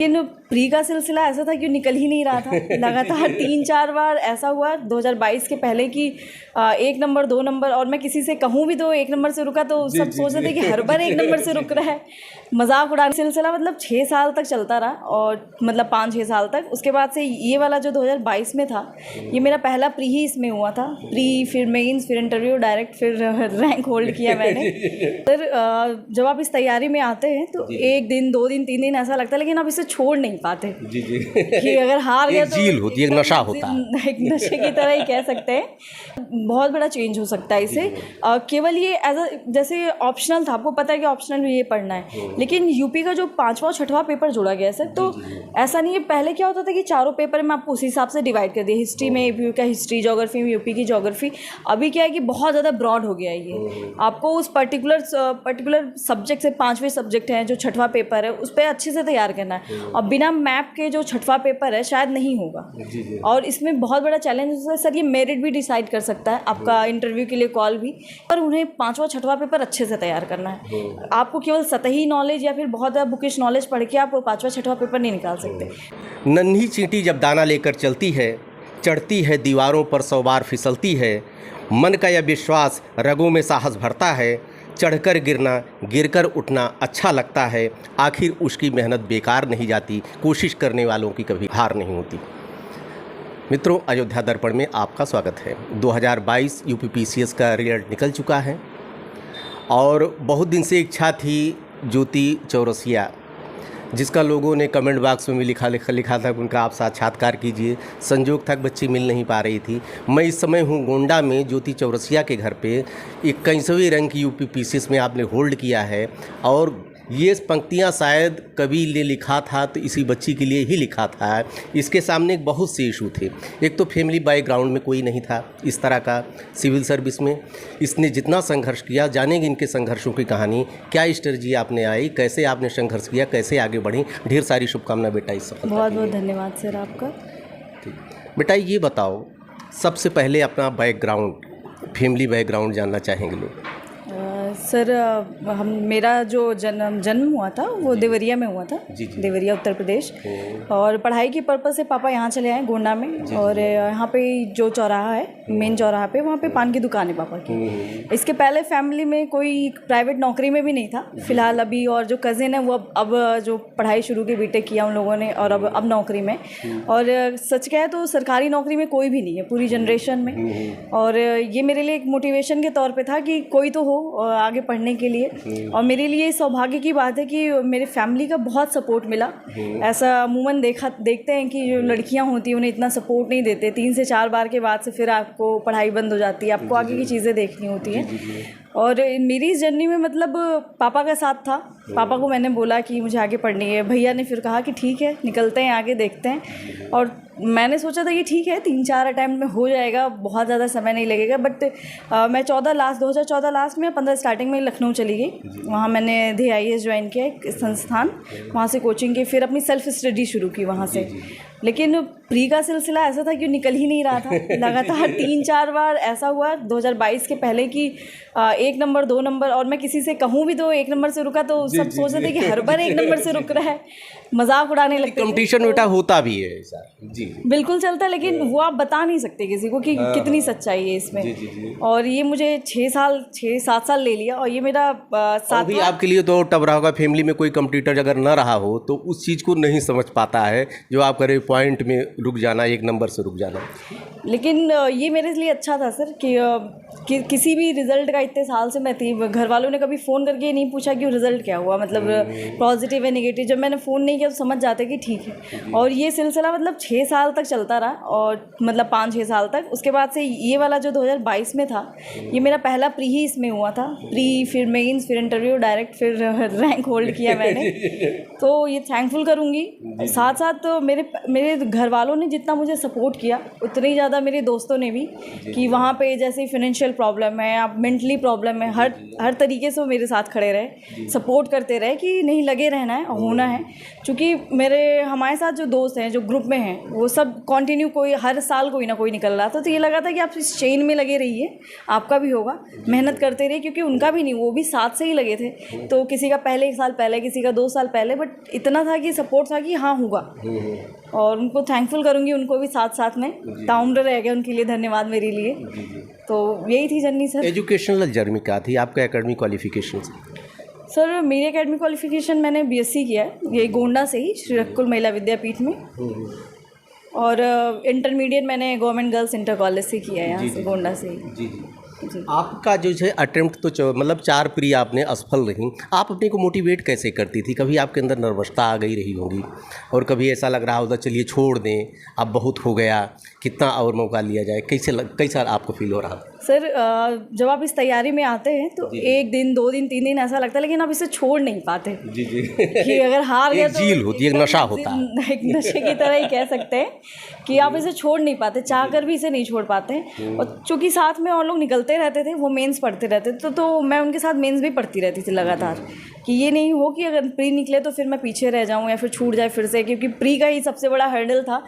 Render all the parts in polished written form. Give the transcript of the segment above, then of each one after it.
लेकिन प्री का सिलसिला ऐसा था कि निकल ही नहीं रहा था। लगातार 3-4 बार ऐसा हुआ 2022 के पहले कि 1 नंबर 2 नंबर, और मैं किसी से कहूँ भी तो 1 नंबर से रुका तो सब सोच रहे थे कि हर बार 1 नंबर से रुक रहा है, मजाक उड़ाने। सिलसिला मतलब 6 साल तक चलता रहा, और मतलब 5-6 साल तक। उसके बाद से ये वाला जो 2022 में था, ये मेरा पहला प्री ही इसमें हुआ था। प्री, फिर मेंस, फिर इंटरव्यू, डायरेक्ट, फिर रैंक होल्ड किया मैंने। फिर जब आप इस तैयारी में आते हैं तो 1 दिन 2 दिन 3 दिन ऐसा लगता है, लेकिन आप इसे छोड़ नहीं पाते कि अगर हार गया तो झील होती है, एक नशा होता है, एक नशे की तरह ही कह सकते हैं। बहुत बड़ा चेंज हो सकता है इसे। केवल ये एज अ जैसे ऑप्शनल था, आपको पता है कि ऑप्शनल में ये पढ़ना है, लेकिन यूपी का जो 5वां और 6वां पेपर जोड़ा गया है सर, तो ऐसा नहीं है। पहले क्या होता था कि चारों पेपर में आपको उसी हिसाब से डिवाइड कर दिया, हिस्ट्री में यूपी का हिस्ट्री, ज्योग्राफी में यूपी की ज्योग्राफी। अभी क्या है कि बहुत ज़्यादा ब्रॉड हो गया है ये, आपको उस पर्टिकुलर सब्जेक्ट से 5वें सब्जेक्ट हैं जो 6वां पेपर है उस पर अच्छे से तैयार करना है। और बिना मैप के जो 6वां पेपर है शायद नहीं होगा। और इसमें बहुत बड़ा चैलेंज है सर, ये मेरिट भी डिसाइड कर सकता है, आपका इंटरव्यू के लिए कॉल भी। पर उन्हें 5वां 6वां पेपर अच्छे से तैयार करना है। आपको केवल सतही नॉलेज या फिर बहुत ज़्यादा बुकिश नॉलेज पढ़ के आप 5वां 6वां पेपर नहीं निकाल सकते। नन्ही चींटी जब दाना लेकर चलती है, चढ़ती है दीवारों पर 100 बार फिसलती है। मन का यह विश्वास रगों में साहस भरता है, चढ़कर गिरना गिरकर उठना अच्छा लगता है। आखिर उसकी मेहनत बेकार नहीं जाती, कोशिश करने वालों की कभी हार नहीं होती। मित्रों, अयोध्या दर्पण में आपका स्वागत है। 2022 यूपी पीसीएस का रिजल्ट निकल चुका है, और बहुत दिन से इच्छा थी ज्योति चौरसिया, जिसका लोगों ने कमेंट बॉक्स में भी लिखा था कि उनका आप साक्षात्कार कीजिए। संजोग था बच्ची मिल नहीं पा रही थी। मैं इस समय हूँ गोंडा में ज्योति चौरसिया के घर पे। 21वें रैंक यूपी पीसीएस में आपने होल्ड किया है, और ये पंक्तियाँ शायद कवि ने लिखा था तो इसी बच्ची के लिए ही लिखा था। इसके सामने बहुत से इशू थे। एक तो फैमिली बैकग्राउंड में कोई नहीं था इस तरह का सिविल सर्विस में। इसने जितना संघर्ष किया, जानेंगे इनके संघर्षों की कहानी, क्या स्ट्रेटजी आपने आई, कैसे आपने संघर्ष किया, कैसे आगे बढ़ी। ढेर सारी शुभकामनाएं बेटा इस सफलता। बहुत बहुत धन्यवाद सर आपका। बेटा ये बताओ, सबसे पहले अपना बैकग्राउंड, फैमिली बैकग्राउंड जानना चाहेंगे लोग। सर मेरा जो जन्म हुआ था वो देवरिया में हुआ था। देवरिया उत्तर प्रदेश। और पढ़ाई की पर्पज़ से पापा यहाँ चले आए गोंडा में। और यहाँ पे जो चौराहा है, मेन चौराहा पे, वहाँ पे पान की दुकान है पापा की। इसके पहले फैमिली में कोई प्राइवेट नौकरी में भी नहीं था फिलहाल अभी। और जो कज़िन है वो अब जो पढ़ाई शुरू की, बीटेक किया उन लोगों ने, और अब नौकरी में। और सच कहे तो सरकारी नौकरी में कोई भी नहीं है पूरी जनरेशन में। और ये मेरे लिए एक मोटिवेशन के तौर पे था कि कोई तो हो आगे पढ़ने के लिए। और मेरे लिए सौभाग्य की बात है कि मेरे फैमिली का बहुत सपोर्ट मिला। ऐसा अमूमन देखते हैं कि जो लड़कियां होती हैं उन्हें इतना सपोर्ट नहीं देते। 3 से 4 बार के बाद से फिर आपको पढ़ाई बंद हो जाती है, आपको आगे की चीज़ें देखनी होती हैं। और मेरी इस जर्नी में मतलब पापा का साथ था। पापा को मैंने बोला कि मुझे आगे पढ़नी है, भैया ने फिर कहा कि ठीक है निकलते हैं आगे, देखते हैं। और मैंने सोचा था कि ठीक है 3-4 अटैम्प्ट में हो जाएगा, बहुत ज़्यादा समय नहीं लगेगा। बट मैं 2014 लास्ट में 15 स्टार्टिंग में लखनऊ चली गई। वहाँ मैंने DIS ज्वाइन किया, एक संस्थान, वहाँ से कोचिंग की, फिर अपनी सेल्फ स्टडी शुरू की वहाँ से। लेकिन प्री का सिलसिला ऐसा था कि निकल ही नहीं रहा था। लगातार 3-4 बार ऐसा हुआ 2022 के पहले कि 1 नंबर 2 नंबर, और मैं किसी से कहूँ भी तो 1 नंबर से रुका तो सब सोच रहे थे कि हर बार 1 नंबर से रुक रहा है, मजाक उड़ाने लगते। कंपटीशन बेटा होता भी है ऐसा, जी बिल्कुल चलता है, लेकिन वो आप बता नहीं सकते किसी को कि कितनी सच्चाई है इसमें। और ये मुझे 6-7 साल ले लिया, और ये मेरा 7वां। अभी आपके लिए तो टफ रहा होगा, फैमिली में कोई कंपटीटर अगर न रहा हो तो उस चीज़ को नहीं समझ पाता है जो आप करे पॉइंट में रुक जाना, 1 नंबर से रुक जाना। लेकिन ये मेरे लिए अच्छा था सर कि किसी भी रिज़ल्ट का इतने साल से मैं थी, घर वालों ने कभी फ़ोन करके ये नहीं पूछा कि रिज़ल्ट क्या हुआ, मतलब पॉजिटिव है नेगेटिव। जब मैंने फ़ोन नहीं किया तो समझ जाते कि ठीक है। और ये सिलसिला मतलब 6 साल तक चलता रहा, और मतलब 5-6 साल तक। उसके बाद से ये वाला जो 2022 में था, ये मेरा पहला प्री ही इसमें हुआ था। प्री, फिर मेंस, फिर इंटरव्यू, डायरेक्ट, फिर रैंक होल्ड किया मैंने। तो ये थैंकफुल करूँगी। साथ साथ मेरे घर वालों ने जितना मुझे सपोर्ट किया, उतनी ज़्यादा मेरे दोस्तों ने भी, कि वहाँ पे जैसे फाइनेंशियल फाइनेंशियल प्रॉब्लम है, आप मेंटली प्रॉब्लम है, हर तरीके से वो मेरे साथ खड़े रहे, सपोर्ट करते रहे कि नहीं लगे रहना है और होना है। क्योंकि हमारे साथ जो दोस्त हैं जो ग्रुप में हैं वो सब कंटिन्यू कोई हर साल कोई ना कोई निकल रहा था, तो ये लगा था कि आप इस चेन में लगे रहिए, आपका भी होगा, मेहनत करते रहिए। क्योंकि उनका भी नहीं, वो भी साथ से ही लगे थे, तो किसी का पहले 1 साल पहले, किसी का 2 साल पहले, बट इतना था कि सपोर्ट था कि हाँ होगा। और उनको थैंकफुल करूँगी, उनको भी साथ में ताउम्र रह गया, उनके लिए धन्यवाद मेरे लिए। तो यही थी जर्नी सर। एजुकेशनल जर्नी क्या थी आपका, एकेडमिक क्वालिफिकेशन? सर मेरी एकेडमिक क्वालिफिकेशन मैंने बीएससी किया है, ये गोंडा से ही, श्री रखकुल महिला विद्यापीठ में। और इंटरमीडिएट मैंने गवर्नमेंट गर्ल्स इंटर कॉलेज से किया है, यहाँ से गोंडा से ही। जी। आपका जो है अटेम्प्ट तो मतलब 4 प्री आपने असफल रही, आप अपने को मोटिवेट कैसे करती थी? कभी आपके अंदर नर्वसता आ गई रही होगी और कभी ऐसा लग रहा होगा चलिए छोड़ दें, अब बहुत हो गया, कितना और मौका लिया जाए, कैसा आपको फील हो रहा था? सर जब आप इस तैयारी में आते हैं तो 1 दिन 2 दिन 3 दिन ऐसा लगता है, लेकिन आप इसे छोड़ नहीं पाते। जी कि अगर हार गए तो झील होती है, एक नशा होता है, एक नशे की तरह ही कह सकते हैं कि आप इसे छोड़ नहीं पाते, चाह कर भी इसे नहीं छोड़ पाते हैं। और चूँकि साथ में और लोग निकलते रहते थे, वो मेंस पढ़ते रहते थे, तो मैं उनके साथ मेंस भी पढ़ती रहती थी लगातार, कि ये नहीं हो कि अगर प्री निकले तो फिर मैं पीछे रह जाऊं या फिर छूट जाए फिर से, क्योंकि प्री का ही सबसे बड़ा हर्डल था।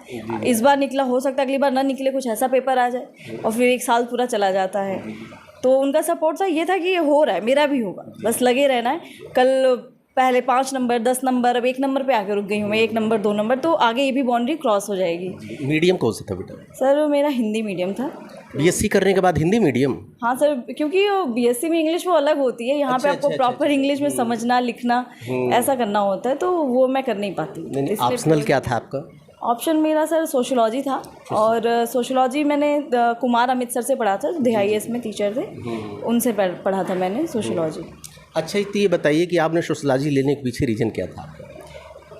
इस बार निकला, हो सकता है अगली बार ना निकले, कुछ ऐसा पेपर आ जाए और फिर 1 साल पूरा चला जाता है। तो उनका सपोर्ट था, ये था कि ये हो रहा है, मेरा भी होगा, बस लगे रहना है। कल पहले 5 नंबर 10 नंबर, अब 1 नंबर पे आके रुक गई हूँ मैं, 1 नंबर 2 नंबर, तो आगे ये भी बाउंड्री क्रॉस हो जाएगी। मीडियम कौन सा था बेटा? सर मेरा हिंदी मीडियम था। बीएससी करने के बाद हिंदी मीडियम? हाँ सर, क्योंकि बीएससी में इंग्लिश वो अलग होती है, यहाँ पे आपको प्रॉपर इंग्लिश में समझना लिखना ऐसा करना होता है, तो वो मैं कर नहीं पाती। ऑप्शनल क्या था आपका? ऑप्शन मेरा सर सोशियोलॉजी था, और सोशियोलॉजी मैंने कुमार अमित सर से पढ़ा था, DIS में टीचर थे, उनसे पढ़ा था मैंने सोशियोलॉजी। अच्छा, तो ये बताइए कि आपने सोशियोलॉजी लेने के पीछे रीज़न क्या था?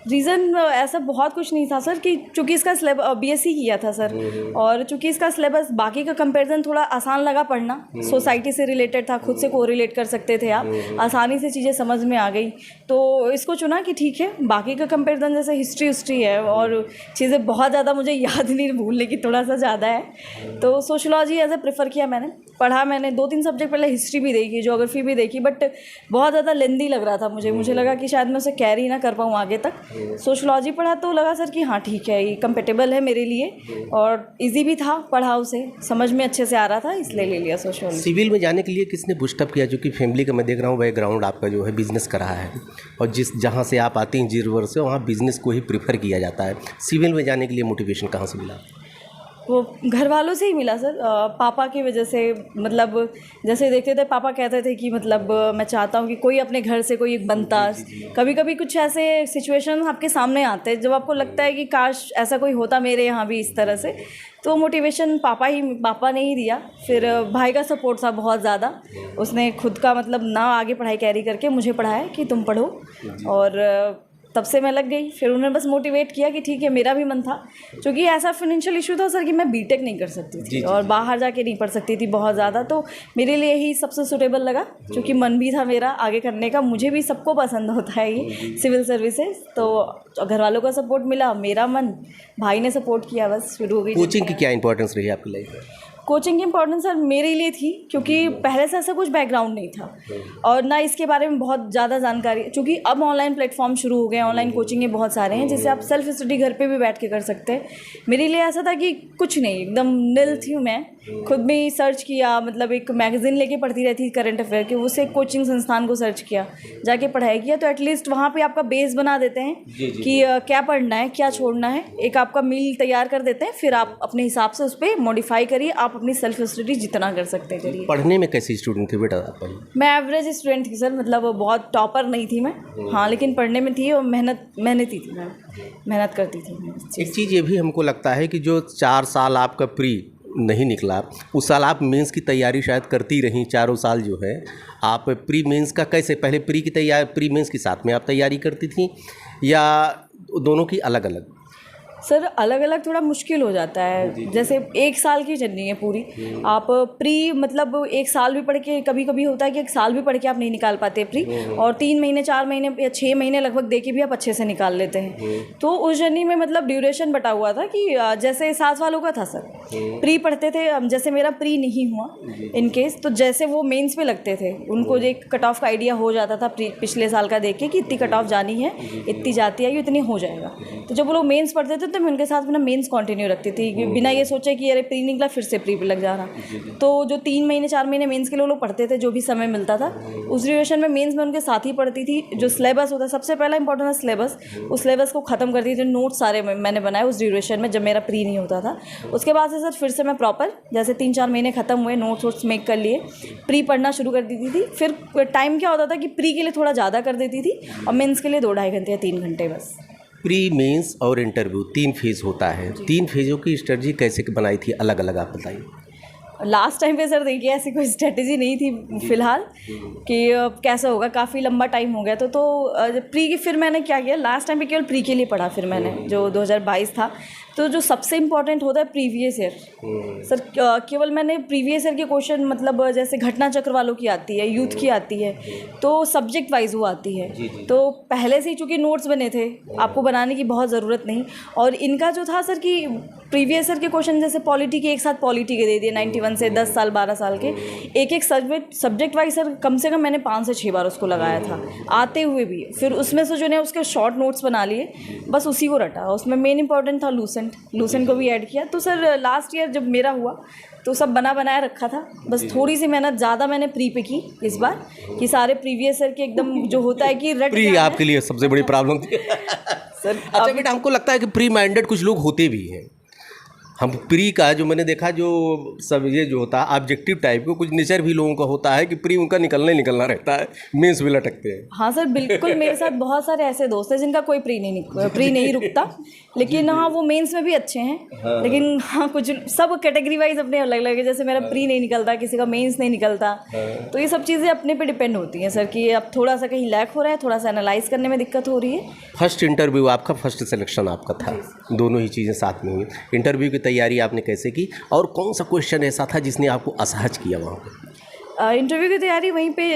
रीज़न ऐसा बहुत कुछ नहीं था सर, कि चूँकि इसका सिलेबस बीएससी किया था सर, और चूँकि इसका सिलेबस बाकी का कंपैरिजन थोड़ा आसान लगा पढ़ना, सोसाइटी से रिलेटेड था, खुद से कोरिलेट कर सकते थे आप, आसानी से चीज़ें समझ में आ गई, तो इसको चुना कि ठीक है, बाकी का कंपैरिजन जैसे हिस्ट्री है और चीज़ें बहुत ज़्यादा मुझे याद नहीं, भूलने की थोड़ा सा ज़्यादा है, तो सोशियोलॉजी एज ए प्रेफर किया मैंने। पढ़ा मैंने 2-3 सब्जेक्ट, पहले हिस्ट्री भी देखी, ज्योग्राफी भी देखी, बट बहुत ज़्यादा लेंदी लग रहा था मुझे लगा कि शायद मैं उसे कैरी ना कर पाऊँ आगे तक। सोशियोलॉजी पढ़ा तो लगा सर कि हाँ ठीक है, ये कंपेटेबल है मेरे लिए, और इजी भी था, पढ़ा उसे समझ में अच्छे से आ रहा था, इसलिए ले लिया सोशियोलॉजी। सिविल में जाने के लिए किसने बूस्टअप किया? जो कि फैमिली का मैं देख रहा हूँ बैकग्राउंड आपका जो है बिजनेस का रहा है, और जहाँ से आप आती हैं जीरवर से, वहाँ बिजनेस को ही प्रीफर किया जाता है। सिविल में जाने के लिए मोटिवेशन कहाँ से मिला? वो घर वालों से ही मिला सर, पापा की वजह से, मतलब जैसे देखते थे पापा कहते थे कि मतलब मैं चाहता हूँ कि कोई अपने घर से कोई बनता। कभी कभी कुछ ऐसे सिचुएशन आपके सामने आते हैं जब आपको लगता है कि काश ऐसा कोई होता मेरे यहाँ भी इस तरह से, तो मोटिवेशन पापा ने ही दिया। फिर भाई का सपोर्ट था बहुत ज़्यादा, उसने खुद का मतलब ना आगे पढ़ाई कैरी करके मुझे पढ़ाया कि तुम पढ़ो, और तब से मैं लग गई। फिर उन्होंने बस मोटिवेट किया कि ठीक है, मेरा भी मन था, क्योंकि ऐसा फाइनेंशियल इशू था सर कि मैं बीटेक नहीं कर सकती थी और बाहर जाके नहीं पढ़ सकती थी बहुत ज़्यादा, तो मेरे लिए ही सबसे सूटेबल लगा, क्योंकि मन भी था मेरा आगे करने का। मुझे भी सबको पसंद होता है ये सिविल सर्विसेज, तो घर वालों का सपोर्ट मिला, मेरा मन, भाई ने सपोर्ट किया, बस शुरू हो गई। कोचिंग की क्या इंपॉर्टेंस रही आपकी लाइफ में? कोचिंग की इंपॉर्टेंस सर मेरे लिए थी, क्योंकि पहले से ऐसा कुछ बैकग्राउंड नहीं था और ना इसके बारे में बहुत ज़्यादा जानकारी, क्योंकि अब ऑनलाइन प्लेटफॉर्म शुरू हो गए, ऑनलाइन कोचिंग बहुत सारे हैं जिससे आप सेल्फ स्टडी घर पे भी बैठ के कर सकते हैं। मेरे लिए ऐसा था कि कुछ नहीं, एकदम निल थी मैं, खुद भी सर्च किया, मतलब एक मैगज़ीन लेके पढ़ती रहती करंट अफेयर की, उससे कोचिंग संस्थान को सर्च किया, जाके पढ़ाई किया, तो एटलीस्ट वहाँ पे आपका बेस बना देते हैं कि क्या पढ़ना है, क्या छोड़ना है, एक आपका मील तैयार कर देते हैं, फिर आप अपने हिसाब से उस पर मॉडिफाई करिए, आप अपनी सेल्फ स्टडी जितना कर सकते हैं करिए। पढ़ने में कैसी स्टूडेंट थे बेटा आप? मैं एवरेज स्टूडेंट थी सर, मतलब बहुत टॉपर नहीं थी मैं, हाँ, लेकिन पढ़ने में थी और मेहनती थी मैं, मेहनत करती थी। एक चीज़ ये भी हमको लगता है कि जो 4 साल आपका प्री नहीं निकला, उस साल आप मेंस की तैयारी शायद करती रहीं, 4 साल जो है आप प्री मेंस का कैसे, पहले प्री की तैयारी, प्री मेंस के साथ में आप तैयारी करती थी या दोनों की अलग अलग? सर अलग अलग थोड़ा मुश्किल हो जाता है। जैसे 1 साल की जर्नी है पूरी, आप प्री मतलब 1 साल भी पढ़ के, कभी कभी होता है कि 1 साल भी पढ़ के आप नहीं निकाल पाते प्री, और 3 महीने 4 महीने या 6 महीने लगभग दे के भी आप अच्छे से निकाल लेते हैं। तो उस जर्नी में मतलब ड्यूरेशन बटा हुआ था कि जैसे 7 वालों का था सर, प्री पढ़ते थे, जैसे मेरा प्री नहीं हुआ इन केस, तो जैसे वो मेंस पे लगते थे उनको एक कट ऑफ का आइडिया हो जाता था पिछले साल का देख के कि इतनी कट ऑफ जानी है, इतनी जाती है, इतनी हो जाएगा। तो जब वो लोग मेंस पढ़ते थे तो मैं उनके साथ अपना मेंस कंटिन्यू रखती थी, बिना ये सोचे कि अरे प्री निकला फिर से प्री पे लग जा रहा। तो जो 3 महीने 4 महीने मेंस के लिए लोग पढ़ते थे, जो भी समय मिलता था उस ड्यूरेशन में मेंस में उनके साथ ही पढ़ती थी। जो सिलेबस होता है, सबसे पहला इंपॉर्टेंट है सिलेबस, उस सिलेबस को ख़त्म करती थी। नोट्स सारे मैंने बनाए उस ड्यूरेशन में जब मेरा प्री नहीं होता था। उसके बाद से सर फिर से मैं प्रॉपर जैसे 3-4 महीने ख़त्म हुए, नोट्स वोट्स मेक कर लिए, प्री पढ़ना शुरू कर देती थी। फिर टाइम क्या होता था कि प्री के लिए थोड़ा ज़्यादा कर देती थी और मेंस के लिए 2-2.5 घंटे या 3 घंटे बस। प्री, मेंस और इंटरव्यू 3 फेज़ होता है। 3 फेज़ों की स्ट्रेटजी कैसे बनाई थी, अलग अलग आप बताइए। लास्ट टाइम पे सर देखिए ऐसी कोई स्ट्रेटजी नहीं थी फिलहाल कि कैसा होगा, काफ़ी लंबा टाइम हो गया तो प्री की फिर मैंने क्या किया, लास्ट टाइम पे केवल प्री के लिए पढ़ा फिर मैंने, जो 2022 था। तो जो सबसे इम्पॉर्टेंट होता है प्रीवियस ईयर सर, केवल मैंने प्रीवियस ईयर के क्वेश्चन मतलब जैसे घटना चक्र वालों की आती है, यूथ की आती है, तो सब्जेक्ट वाइज वो आती है। तो पहले से ही चूँकि नोट्स बने थे, आपको बनाने की बहुत ज़रूरत नहीं। और इनका जो था सर कि प्रीवियस ईयर के क्वेश्चन जैसे पॉलिटी के, एक साथ पॉलिटी के दे दिए 91 से 10 साल 12 साल के, एक सब्जेक्ट वाइज सर कम से कम मैंने 5 से 6 बार उसको लगाया था आते हुए भी। फिर उसमें से जो है उसके शॉर्ट नोट्स बना लिए, बस उसी को रटा। उसमें मेन इंपॉर्टेंट था लूसेंट को भी ऐड किया। तो सर लास्ट ईयर जब मेरा हुआ तो सब बनाया रखा था, बस थोड़ी सी मेहनत ज़्यादा मैंने प्री पे की इस बार कि सारे प्रीवियस ईयर के एकदम जो होता है कि रट प्री आपके लिए सबसे बड़ी प्रॉब्लम थी सर। अच्छा बेटा, हमको लगता है कि प्री माइंडेड कुछ लोग होते भी हैं। हम प्री का जो मैंने देखा, जो सब ये जो होता है ऑब्जेक्टिव टाइप को, कुछ नेचर भी लोगों का होता है कि प्री उनका निकलना रहता है, मेंस भी लटकते हैं। हाँ सर बिल्कुल, मेरे साथ बहुत सारे ऐसे दोस्त हैं जिनका कोई प्री नहीं रुकता, लेकिन हाँ वो मेंस में भी अच्छे हैं। लेकिन हाँ कुछ सब कैटेगरी वाइज अपने अलग अलग है, जैसे मेरा प्री नहीं निकलता, किसी का मेंस नहीं निकलता। तो ये सब चीज़ें अपने पे डिपेंड होती हैं सर कि अब थोड़ा सा कहीं लैक हो रहा है, थोड़ा सा एनालाइज करने में दिक्कत हो रही है। फर्स्ट इंटरव्यू आपका, फर्स्ट सिलेक्शन आपका था, दोनों ही चीज़ें साथ में हुई। इंटरव्यू की तैयारी आपने कैसे की और कौन सा क्वेश्चन ऐसा था जिसने आपको असहज किया वहाँ पे? इंटरव्यू की तैयारी वहीं पे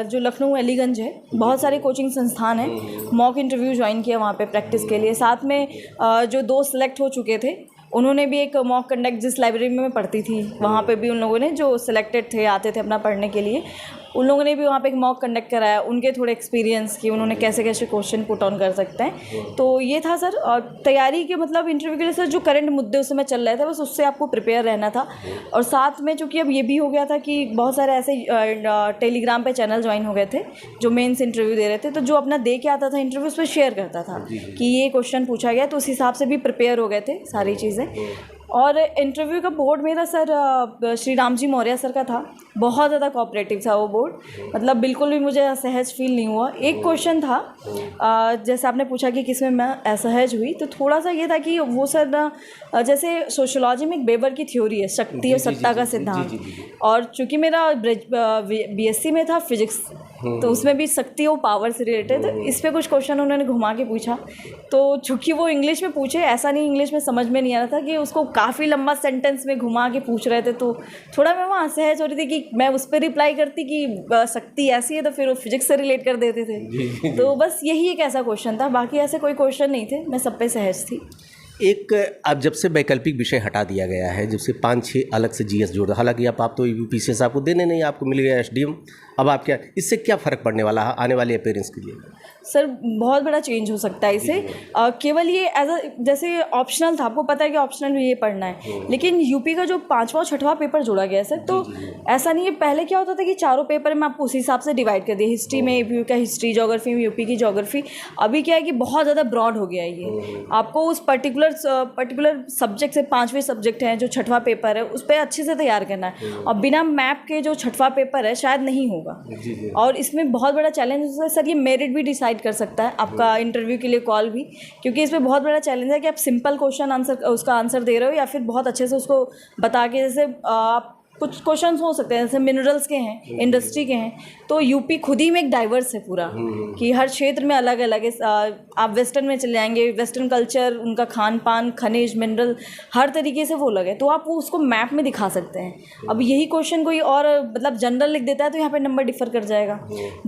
जो लखनऊ अलीगंज है, बहुत सारे कोचिंग संस्थान हैं, मॉक इंटरव्यू ज्वाइन किया वहाँ पे प्रैक्टिस के लिए। साथ में जो 2 सेलेक्ट हो चुके थे उन्होंने भी एक मॉक कंडक्ट, जिस लाइब्रेरी में मैं पढ़ती थी वहाँ पे भी उन लोगों ने जो सिलेक्टेड थे, आते थे अपना पढ़ने के लिए, उन लोगों ने भी वहाँ पे एक मॉक कंडक्ट कराया, उनके थोड़े एक्सपीरियंस कि उन्होंने कैसे कैसे क्वेश्चन पुट ऑन कर सकते हैं। तो ये था सर। और तैयारी के मतलब इंटरव्यू के लिए सर जो करंट मुद्दे उस समय चल रहे थे बस उससे आपको प्रिपेयर रहना था। और साथ में चूँकि अब ये भी हो गया था कि बहुत सारे ऐसे टेलीग्राम पे चैनल ज्वाइन हो गए थे जो मेंस इंटरव्यू दे रहे थे, तो जो अपना दे के आता था इंटरव्यू उस पर शेयर करता था कि ये क्वेश्चन पूछा गया, तो उस हिसाब से भी प्रिपेयर हो गए थे सारी चीज़ें। और इंटरव्यू का बोर्ड मेरा सर श्री राम जी मौर्य सर का था, बहुत ज़्यादा कोऑपरेटिव था वो बोर्ड, मतलब बिल्कुल भी मुझे असहज फील नहीं हुआ। एक क्वेश्चन था जैसे आपने पूछा कि किस में मैं असहज हुई, तो थोड़ा सा ये था कि वो सर जैसे सोशोलॉजी में एक वेबर की थ्योरी है, शक्ति और सत्ता का सिद्धांत, और चूँकि मेरा BSc में था फिजिक्स, तो उसमें भी शक्ति और पावर से रिलेटेड इस पर कुछ क्वेश्चन उन्होंने घुमा के पूछा। तो चूँकि वो इंग्लिश में पूछे, ऐसा नहीं इंग्लिश में समझ में नहीं आ रहा था कि उसको काफ़ी लंबा सेंटेंस में घुमा के पूछ रहे थे, तो थोड़ा मैं वहाँ असहज हो रही थी कि मैं उस पर रिप्लाई करती कि शक्ति ऐसी है, तो फिर वो फिजिक्स से रिलेट कर देते थे। तो बस यही एक ऐसा क्वेश्चन था, बाकी ऐसे कोई क्वेश्चन नहीं थे, मैं सब पे सहज थी। एक अब जब से वैकल्पिक विषय हटा दिया गया है, जब से 5-6 अलग से GS जोड़, हालांकि आप तो UPCS आपको देने नहीं, आपको मिल गया SDM, अब आप क्या, इससे क्या फ़र्क पड़ने वाला है आने वाले अपीयरेंस के लिए? सर बहुत बड़ा चेंज हो सकता है इससे। केवल ये एज अ जैसे ऑप्शनल था, आपको पता है कि ऑप्शनल में ये पढ़ना है, लेकिन यूपी का जो 5वां और 6वां पेपर जोड़ा गया है सर, तो ऐसा नहीं है। पहले क्या होता था कि चारों पेपर में आपको उसी हिसाब से डिवाइड कर दिया, हिस्ट्री में यूपी का हिस्ट्री, ज्योग्राफी में यूपी की ज्योग्राफी। अभी क्या है कि बहुत ज़्यादा ब्रॉड हो गया है ये, आपको उस पर्टिकुलर सब्जेक्ट से 5वें सब्जेक्ट हैं जो 6वां पेपर है उस पर अच्छे से तैयार करना है, और बिना मैप के जो 6वां पेपर है शायद नहीं होगा। और इसमें बहुत बड़ा चैलेंज है सर, ये मेरिट भी डिसाइड कर सकता है आपका इंटरव्यू के लिए कॉल भी, क्योंकि इसमें बहुत बड़ा चैलेंज है कि आप सिंपल क्वेश्चन आंसर उसका आंसर दे रहे हो या फिर बहुत अच्छे से उसको बता के, जैसे आप कुछ क्वेश्चंस हो सकते हैं, जैसे मिनरल्स के हैं, इंडस्ट्री के हैं, तो यूपी खुद ही में एक डाइवर्स है पूरा, कि हर क्षेत्र में अलग अलग है। आप वेस्टर्न में चले जाएंगे, वेस्टर्न कल्चर, उनका खान पान, खनिज, मिनरल, हर तरीके से वो अलग है, तो आप वो उसको मैप में दिखा सकते हैं। अब यही क्वेश्चन कोई और मतलब जनरल लिख देता है तो यहाँ पे नंबर डिफर कर जाएगा।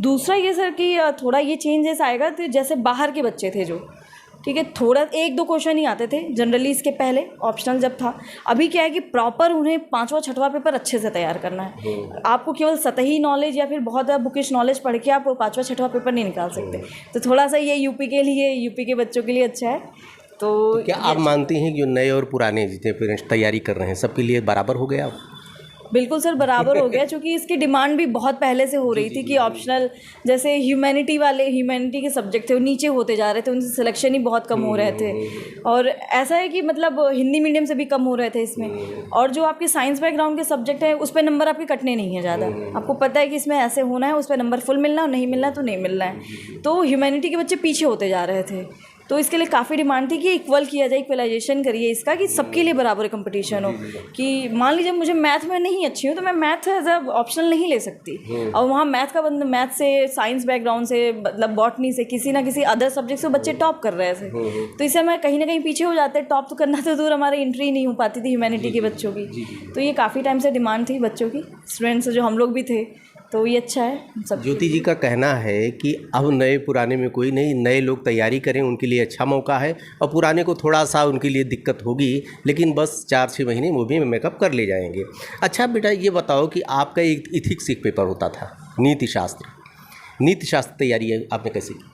दूसरा ये सर कि थोड़ा ये चेंजेस आएगा, तो जैसे बाहर के बच्चे थे जो, ठीक है, थोड़ा 1-2 क्वेश्चन ही आते थे जनरली, इसके पहले ऑप्शनल जब था। अभी क्या है कि प्रॉपर उन्हें 5वां 6वां पेपर अच्छे से तैयार करना है। आपको केवल सतही नॉलेज या फिर बहुत ज़्यादा बुकिश नॉलेज पढ़ के आप 5वां 6वां पेपर नहीं निकाल सकते। तो थोड़ा सा ये यूपी के बच्चों के लिए अच्छा है। तो क्या आप मानती हैं कि जो नए और पुराने जितने पेरेंट्स तैयारी कर रहे हैं सबके लिए बराबर हो गया? बिल्कुल सर, बराबर हो गया, क्योंकि इसकी डिमांड भी बहुत पहले से हो रही थी कि ऑप्शनल, जैसे ह्यूमैनिटी के सब्जेक्ट थे वो नीचे होते जा रहे थे, उनसे सिलेक्शन ही बहुत कम हो रहे थे। और ऐसा है कि मतलब हिंदी मीडियम से भी कम हो रहे थे इसमें। और जो आपके साइंस बैकग्राउंड के सब्जेक्ट हैं उस पर नंबर आपके कटने नहीं है ज़्यादा। आपको पता है कि इसमें ऐसे होना है, उस पर नंबर फुल मिलना है, और नहीं मिलना है तो नहीं मिलना है। तो ह्यूमैनिटी के बच्चे पीछे होते जा रहे थे, तो इसके लिए काफ़ी डिमांड थी कि इक्वल किया जाए, इक्वलाइजेशन करिए इसका, कि सबके लिए बराबर कंपटीशन हो। कि मान लीजिए मुझे मैथ में नहीं अच्छी हूँ तो मैं मैथ एज अ ऑप्शनल नहीं ले सकती, और वहाँ मैथ से, साइंस बैकग्राउंड से, मतलब बॉटनी से, किसी ना किसी अदर सब्जेक्ट से बच्चे टॉप कर रहे थे। तो इससे मैं कहीं ना कहीं पीछे हो जाते, टॉप तो करना तो दूर, हमारी एंट्री नहीं हो पाती थी ह्यूमैनिटी के बच्चों की। तो ये काफ़ी टाइम से डिमांड थी बच्चों की, स्टूडेंट्स जो हम लोग भी थे, तो ये अच्छा है सब। ज्योति जी का कहना है कि अब नए पुराने में कोई नहीं, नए लोग तैयारी करें, उनके लिए अच्छा मौका है, और पुराने को थोड़ा सा उनके लिए दिक्कत होगी, लेकिन बस 4-6 महीने वो भी मेकअप कर ले जाएंगे। अच्छा बेटा, ये बताओ कि आपका एक इथिक्स एक पेपर होता था, नीति शास्त्र तैयारी आपने कैसे की?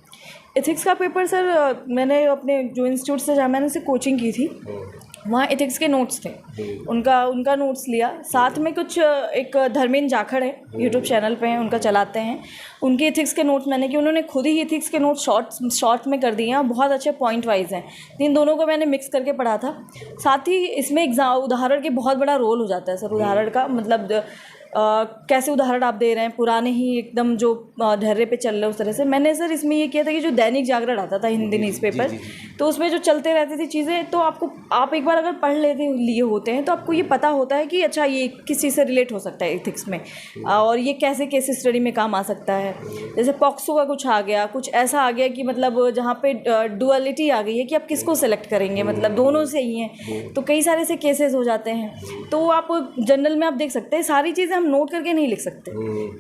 एथिक्स का पेपर सर मैंने अपने जो इंस्टीट्यूट से जहाँ मैंने उसे कोचिंग की थी, वहाँ एथिक्स के नोट्स थे, उनका नोट्स लिया। साथ में कुछ एक धर्मेंद्र जाखड़ है, यूट्यूब चैनल पे हैं, उनका चलाते हैं, उनके एथिक्स के नोट्स मैंने किए। उन्होंने खुद ही एथिक्स के नोट्स शॉर्ट में कर दिए हैं, बहुत अच्छे पॉइंट वाइज हैं। इन दोनों को मैंने मिक्स करके पढ़ा था। साथ ही इसमें उदाहरण के बहुत बड़ा रोल हो जाता है सर। उदाहरण का मतलब कैसे उदाहरण आप दे रहे हैं, पुराने ही एकदम जो धैर्य पे चल रहे हैं उस तरह से। मैंने सर इसमें ये किया था कि जो दैनिक जागरण आता था हिंदी न्यूज़पेपर, तो उसमें जो चलते रहती थी चीज़ें, तो आप एक बार अगर पढ़ लिए होते हैं तो आपको ये पता होता है कि अच्छा ये किस चीज़ से रिलेट हो सकता है एथिक्स में, और ये कैसे केस स्टडी में काम आ सकता है। जैसे पॉक्सो का कुछ आ गया, कुछ ऐसा आ गया कि मतलब जहाँ पे डुअलिटी आ गई है कि आप किसको सेलेक्ट करेंगे, मतलब दोनों से ही हैं, तो कई सारे ऐसे केसेस हो जाते हैं। तो आप जनरल में आप देख सकते हैं, सारी चीज़ें हम नोट करके नहीं लिख सकते।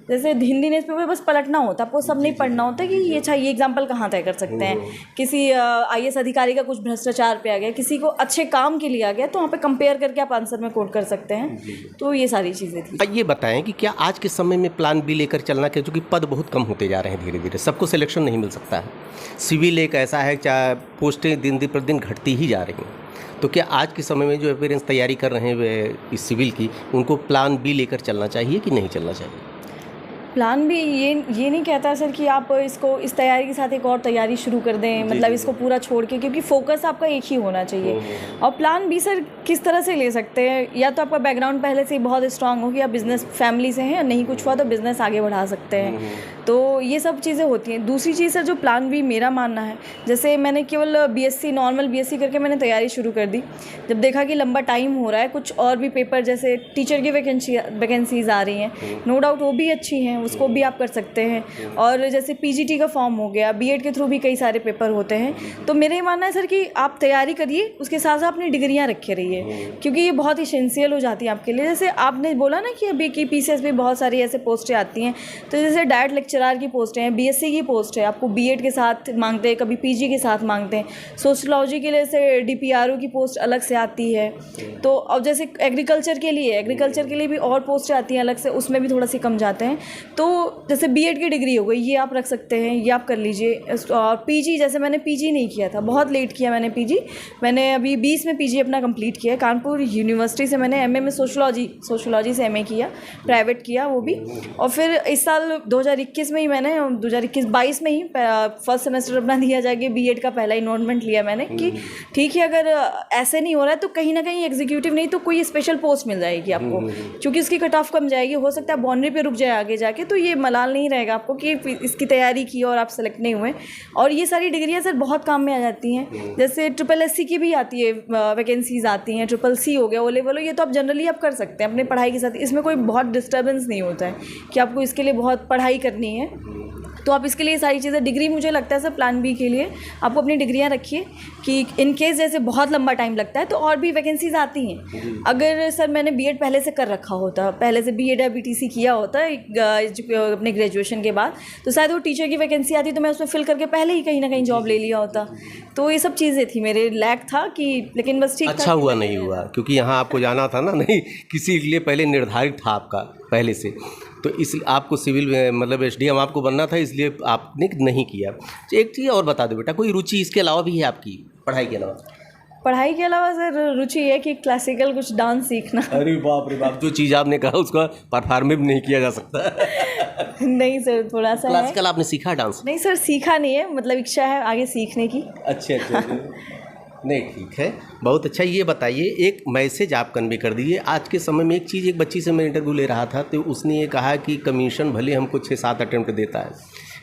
जैसे हिंदी न्यूज़पेपर बस पलटना होता है, आपको सब नहीं पढ़ना होता कि ये अच्छा ये एग्जाम्पल कहाँ तय कर सकते हैं। किसी IAS अधिकारी का कुछ भ्रष्टाचार पे आ गया, किसी को अच्छे काम के लिए आ गया, तो वहाँ पे कंपेयर करके आप आंसर में कोट कर सकते हैं। तो ये सारी चीज़ें थी। ये बताएं कि क्या आज के समय में प्लान बी लेकर चलना, क्योंकि पद बहुत कम होते जा रहे हैं, धीरे धीरे सबको सिलेक्शन नहीं मिल सकता है। सिविल एक ऐसा है, चाहे पोस्टें दिन प्रतिदिन घटती ही जा रही हैं, तो क्या आज के समय में जो पेरेंट्स तैयारी कर रहे हैं इस सिविल की, उनको प्लान बी लेकर चलना चाहिए कि नहीं चलना चाहिए? प्लान भी ये नहीं कहता सर कि आप इसको इस तैयारी के साथ एक और तैयारी शुरू कर दें, मतलब इसको पूरा छोड़ के, क्योंकि फोकस आपका एक ही होना चाहिए। और प्लान बी सर किस तरह से ले सकते हैं, या तो आपका बैकग्राउंड पहले से ही बहुत स्ट्रांग हो कि आप बिज़नेस फैमिली से हैं, नहीं कुछ हुआ तो बिज़नेस आगे बढ़ा सकते हैं, तो ये सब चीज़ें होती हैं। दूसरी चीज़ सर जो प्लान बी मेरा मानना है, जैसे मैंने केवल नॉर्मल BSc करके मैंने तैयारी शुरू कर दी। जब देखा कि लंबा टाइम हो रहा है, कुछ और भी पेपर जैसे टीचर की वैकेंसीज आ रही हैं, नो डाउट वो भी अच्छी हैं, उसको भी आप कर सकते हैं। और जैसे PGT का फॉर्म हो गया, B.Ed के थ्रू भी कई सारे पेपर होते हैं। तो मेरे मानना है सर कि आप तैयारी करिए, उसके साथ साथ अपनी डिग्रियाँ रखे रहिए, क्योंकि ये बहुत इसेंशियल हो जाती है आपके लिए। जैसे आपने बोला ना कि अभी की PCS में बहुत सारी ऐसे पोस्टें आती हैं, तो जैसे डायरेक्ट लेक्चरर की पोस्टें हैं, BSc की पोस्ट है, आपको B.Ed के साथ मांगते हैं, कभी PG के साथ मांगते हैं। सोशलॉजी के लिए जैसे DPRO की पोस्ट अलग से आती है। तो अब जैसे एग्रीकल्चर के लिए भी और पोस्टें आती हैं अलग से, उसमें भी थोड़ा सी कम जाते हैं। तो जैसे B.Ed की डिग्री हो गई, ये आप रख सकते हैं, ये आप कर लीजिए। और PG, जैसे मैंने PG नहीं किया था, बहुत लेट किया मैंने PG। मैंने अभी 20 में PG अपना कंप्लीट किया है, कानपुर यूनिवर्सिटी से मैंने MA में सोशलॉजी से MA किया, प्राइवेट किया वो भी। और फिर इस साल 2021 में ही मैंने 2021-22 में ही फर्स्ट सेमेस्टर अपना दिया जाके B.Ed का पहला इनरोलमेंट लिया मैंने, कि ठीक है अगर ऐसे नहीं हो रहा है तो कहीं ना कहीं एग्जीक्यूटिव नहीं तो कोई स्पेशल पोस्ट मिल जाएगी आपको, क्योंकि उसकी कट ऑफ कम जाएगी। हो सकता है बाउंड्री पे रुक जाए आगे जाके, तो ये मलाल नहीं रहेगा आपको कि इसकी तैयारी की और आप सेलेक्ट नहीं हुए। और ये सारी डिग्रियाँ सर बहुत काम में आ जाती हैं। जैसे SSSC की भी आती है, वैकेंसीज आती हैं, CCC हो गया, O लेवल हो, ये तो आप जनरली आप कर सकते हैं अपने पढ़ाई के साथ। इसमें कोई बहुत डिस्टर्बेंस नहीं होता है कि आपको इसके लिए बहुत पढ़ाई करनी है, तो आप इसके लिए सारी चीज़ें, डिग्री मुझे लगता है सर प्लान बी के लिए आपको अपनी डिग्रियां रखिए कि इन केस जैसे बहुत लंबा टाइम लगता है तो और भी वैकेंसीज आती हैं। अगर सर मैंने बीएड पहले से कर रखा होता, पहले से बीएड या बीटीसी किया होता अपने ग्रेजुएशन के बाद, तो शायद वो टीचर की वैकेंसी आती तो मैं उसमें फिल करके पहले ही कहीं ना कहीं जॉब ले लिया होता। तो ये सब चीज़ें थी, मेरे लैक था कि, लेकिन बस ठीक अच्छा हुआ नहीं हुआ, क्योंकि यहाँ आपको जाना था ना, नहीं किसी के लिए पहले निर्धारित था आपका पहले से, तो इस आपको सिविल मतलब SDM आपको बनना था, इसलिए आपने नहीं किया। तो एक चीज़ और बता दो बेटा, कोई रुचि इसके अलावा भी है आपकी पढ़ाई के अलावा? पढ़ाई के अलावा सर रुचि है कि क्लासिकल कुछ डांस सीखना। अरे बाप रे बाप, जो चीज़ आपने कहा उसका परफॉर्म भी नहीं किया जा सकता। नहीं सर, थोड़ा सा क्लासिकल आपने सीखा डांस? नहीं सर, सीखा नहीं है, मतलब इच्छा है आगे सीखने की। अच्छा नहीं ठीक है, बहुत अच्छा। ये बताइए, एक मैसेज आप कन्वे कर दीजिए। आज के समय में एक चीज़, एक बच्ची से मैं इंटरव्यू ले रहा था तो उसने ये कहा कि कमीशन भले हमको 6-7 अटेम्प्ट देता है,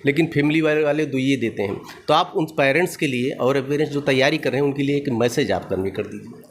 लेकिन फैमिली वाले 2 ये देते हैं। तो आप उन पेरेंट्स के लिए और पेरेंट्स जो तैयारी कर रहे हैं उनके लिए एक मैसेज आप कन्वे कर दीजिए।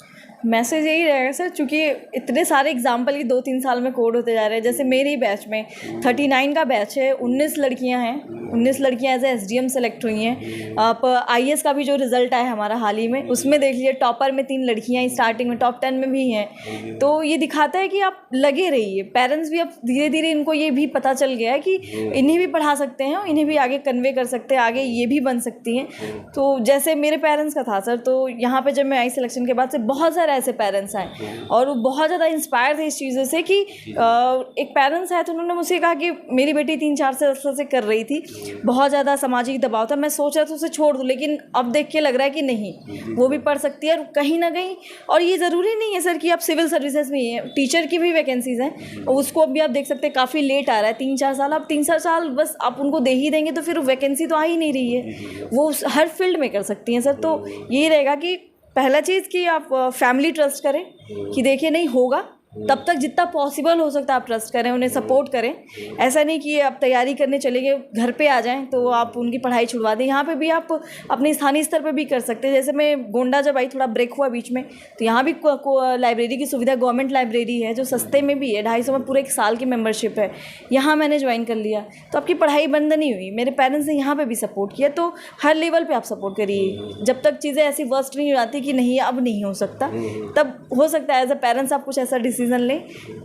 मैसेज यही रहेगा सर, चूँकि इतने सारे एग्जाम्पल ही 2-3 साल में कोड होते जा रहे हैं। जैसे मेरी बैच में 39 का बैच है, 19 लड़कियां हैं, 19 लड़कियां एज SDM सेलेक्ट हुई हैं। आप IAS का भी जो रिज़ल्ट आया हमारा हाल ही में, उसमें देख लीजिए टॉपर में 3 लड़कियां स्टार्टिंग में, टॉप 10 में भी हैं। तो ये दिखाता है कि आप लगे रहिए। पेरेंट्स भी अब धीरे धीरे इनको ये भी पता चल गया है कि इन्हें भी पढ़ा सकते हैं, इन्हें भी आगे कन्वे कर सकते हैं, आगे ये भी बन सकती हैं। तो जैसे मेरे पेरेंट्स का था सर, तो यहाँ पर जब मैं आई सिलेक्शन के बाद से बहुत सारे ऐसे पेरेंट्स आए और वो बहुत ज़्यादा इंस्पायर थे इस चीज़ों से कि एक पेरेंट्स आए तो उन्होंने मुझसे कहा कि मेरी बेटी 3-4 साल से कर रही थी, बहुत ज़्यादा सामाजिक दबाव था, मैं सोच रहा था उसे छोड़ दूँ, लेकिन अब देख के लग रहा है कि नहीं, वो भी पढ़ सकती है। और कहीं ना कहीं, और ये ज़रूरी नहीं है सर कि आप सिविल सर्विसेज में ही है, टीचर की भी वैकेंसीज़ हैं, उसको अभी आप देख सकते हैं काफ़ी लेट आ रहा है, 3-4 साल। आप 3-4 साल बस आप उनको दे ही देंगे तो फिर वैकेंसी तो आ ही नहीं रही है, वो हर फील्ड में कर सकती हैं सर। तो यही रहेगा कि पहला चीज़ कि आप फैमिली ट्रस्ट करें कि देखिए नहीं होगा, तब तक जितना पॉसिबल हो सकता है आप ट्रस्ट करें, उन्हें सपोर्ट करें। ऐसा नहीं कि आप तैयारी करने चले गए, घर पे आ जाएं तो आप उनकी पढ़ाई छुड़वा दें। यहाँ पे भी आप अपने स्थानीय स्तर पे भी कर सकते हैं। जैसे मैं गोंडा जब आई, थोड़ा ब्रेक हुआ बीच में, तो यहाँ भी लाइब्रेरी की सुविधा, गवर्नमेंट लाइब्रेरी है जो सस्ते में भी है, 250 में पूरे 1 साल की मेम्बरशिप है, यहाँ मैंने ज्वाइन कर लिया, तो आपकी पढ़ाई बंद नहीं हुई। मेरे पेरेंट्स ने यहाँ पर भी सपोर्ट किया। तो हर लेवल पर आप सपोर्ट करिए, जब तक चीज़ें ऐसी वर्स्ट नहीं हो जाती कि नहीं अब नहीं हो सकता, तब हो सकता है एज अ पेरेंट्स आप कुछ ऐसा डिसीजन लें।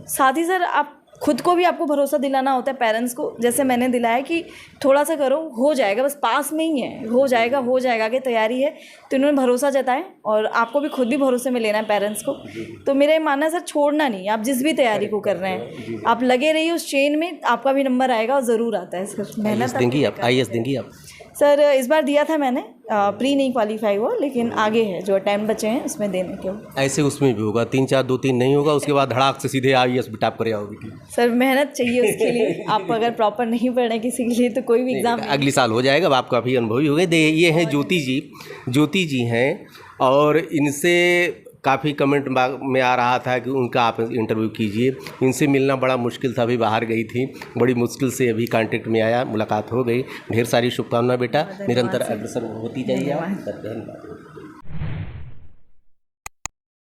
साथ ही सर आप खुद को भी आपको भरोसा दिलाना होता है पेरेंट्स को, जैसे मैंने दिलाया कि थोड़ा सा करो, हो जाएगा, बस पास में ही है, हो जाएगा आगे तैयारी है। तो इन्होंने भरोसा जताएं और आपको भी खुद भी भरोसे में लेना है पेरेंट्स को। तो मेरा मानना है सर, छोड़ना नहीं, आप जिस भी तैयारी को कर रहे हैं आप लगे रहिए उस चेन में, आपका भी नंबर आएगा और ज़रूर आता है सर। मेहनत देंगी आप? IAS देंगी आप? सर इस बार दिया था मैंने, प्री नहीं क्वालिफाई हुआ, लेकिन आगे है जो अटेम्प्ट बचे हैं उसमें देने के। ऐसे उसमें भी होगा 3-4, 2-3 नहीं होगा, उसके बाद धड़ाक से सीधे IAS बिटाप कर आओगी। सर मेहनत चाहिए उसके लिए, आप अगर प्रॉपर नहीं पढ़ रहे किसी के लिए तो कोई भी एग्जाम अगले साल हो जाएगा। अब आप काफ़ी अनुभवी हो गए। ये हैं ज्योति जी हैं, और इनसे काफ़ी कमेंट में आ रहा था कि उनका आप इंटरव्यू कीजिए। इनसे मिलना बड़ा मुश्किल था, अभी बाहर गई थी, बड़ी मुश्किल से अभी कांटेक्ट में आया, मुलाकात हो गई। ढेर सारी शुभकामनाएं बेटा, निरंतर अग्रसर होती जाइए आप। धन्यवाद।